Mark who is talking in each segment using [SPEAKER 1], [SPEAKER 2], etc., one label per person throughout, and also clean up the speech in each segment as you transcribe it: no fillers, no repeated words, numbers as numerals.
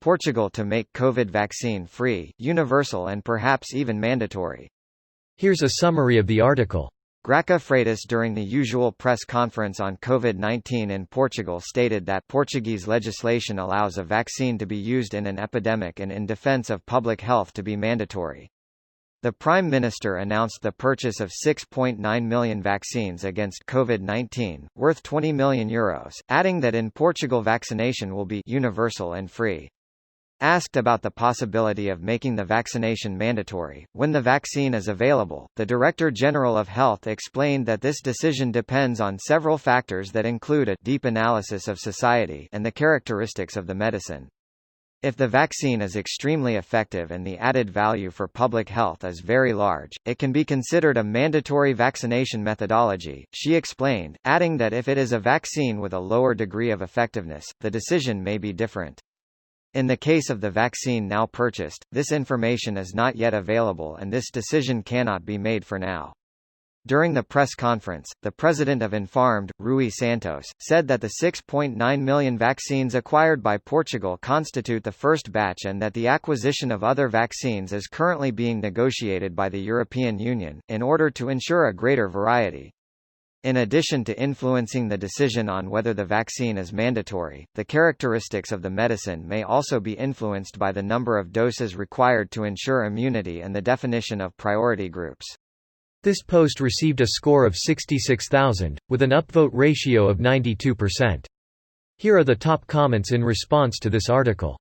[SPEAKER 1] Portugal to make COVID vaccine free, universal and perhaps even mandatory.
[SPEAKER 2] Here's a summary of the article.
[SPEAKER 1] Graça Freitas during the usual press conference on COVID-19 in Portugal stated that Portuguese legislation allows a vaccine to be used in an epidemic and in defense of public health to be mandatory. The Prime Minister announced the purchase of 6.9 million vaccines against COVID-19, worth €20 million, adding that in Portugal vaccination will be universal and free. Asked about the possibility of making the vaccination mandatory, when the vaccine is available, the Director General of Health explained that this decision depends on several factors that include a deep analysis of society and the characteristics of the medicine. If the vaccine is extremely effective and the added value for public health is very large, it can be considered a mandatory vaccination methodology, she explained, adding that if it is a vaccine with a lower degree of effectiveness, the decision may be different. In the case of the vaccine now purchased, this information is not yet available and this decision cannot be made for now. During the press conference, the president of Informed, Rui Santos, said that the 6.9 million vaccines acquired by Portugal constitute the first batch and that the acquisition of other vaccines is currently being negotiated by the European Union, in order to ensure a greater variety. In addition to influencing the decision on whether the vaccine is mandatory, the characteristics of the medicine may also be influenced by the number of doses required to ensure immunity and the definition of priority groups.
[SPEAKER 2] This post received a score of 66,000, with an upvote ratio of 92%. Here are the top comments in response to this article.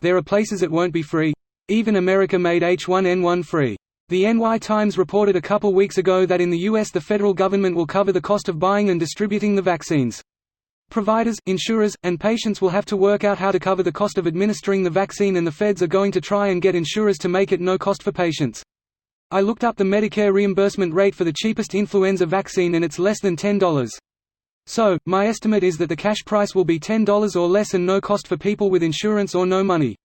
[SPEAKER 3] There are places it won't be free. Even America made H1N1 free. The NY Times reported a couple weeks ago that in the US the federal government will cover the cost of buying and distributing the vaccines. Providers, insurers, and patients will have to work out how to cover the cost of administering the vaccine, and the feds are going to try and get insurers to make it no cost for patients. I looked up the Medicare reimbursement rate for the cheapest influenza vaccine and it's less than $10. So, my estimate is that the cash price will be $10 or less and no cost for people with insurance or no money.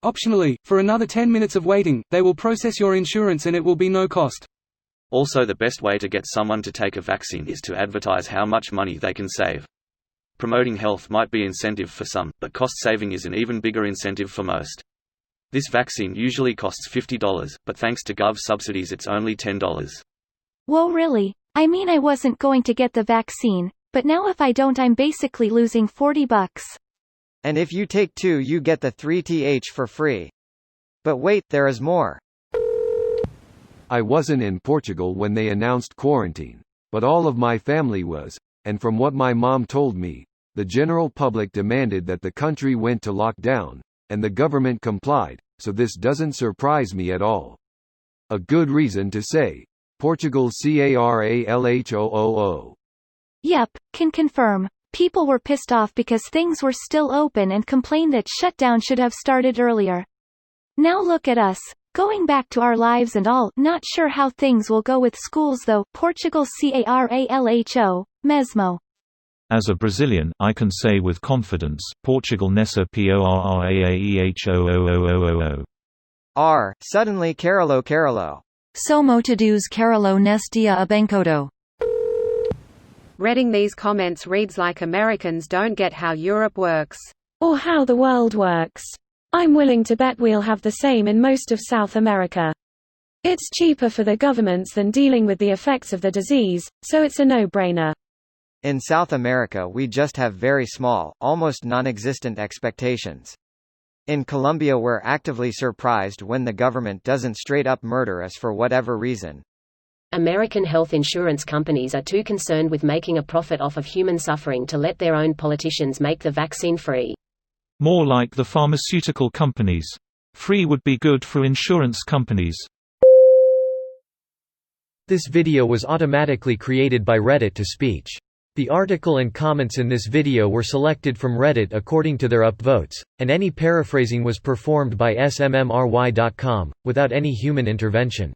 [SPEAKER 3] Optionally, for another 10 minutes of waiting, they will process your insurance and it will be no cost.
[SPEAKER 4] Also, the best way to get someone to take a vaccine is to advertise how much money they can save. Promoting health might be incentive for some, but cost saving is an even bigger incentive for most. This vaccine usually costs $50, but thanks to Gov subsidies it's only $10.
[SPEAKER 5] Whoa, really? I mean, I wasn't going to get the vaccine, but now if I don't I'm basically losing $40.
[SPEAKER 1] And if you take 2 you get the 3th for free. But wait, there is more.
[SPEAKER 6] I wasn't in Portugal when they announced quarantine, but all of my family was, and from what my mom told me, the general public demanded that the country went to lockdown, and the government complied, so this doesn't surprise me at all. A good reason to say, Portugal CARALHOOO.
[SPEAKER 5] Yep, can confirm. People were pissed off because things were still open and complained that shutdown should have started earlier. Now look at us, going back to our lives and all. Not sure how things will go with schools though. Portugal CARALHO, mesmo.
[SPEAKER 7] As a Brazilian, I can say with confidence, Portugal nessa PORRAAEHOOOOO.
[SPEAKER 1] Suddenly Carolo.
[SPEAKER 8] Somo todos Carolo neste dia abencodo.
[SPEAKER 9] Reading these comments reads like Americans don't get how Europe works.
[SPEAKER 10] Or how the world works. I'm willing to bet we'll have the same in most of South America. It's cheaper for the governments than dealing with the effects of the disease, so it's a no-brainer.
[SPEAKER 1] In South America we just have very small, almost non-existent expectations. In Colombia we're actively surprised when the government doesn't straight up murder us for whatever reason.
[SPEAKER 11] American health insurance companies are too concerned with making a profit off of human suffering to let their own politicians make the vaccine free.
[SPEAKER 7] More like the pharmaceutical companies. Free would be good for insurance companies.
[SPEAKER 2] This video was automatically created by Reddit to speech. The article and comments in this video were selected from Reddit according to their upvotes, and any paraphrasing was performed by smmry.com, without any human intervention.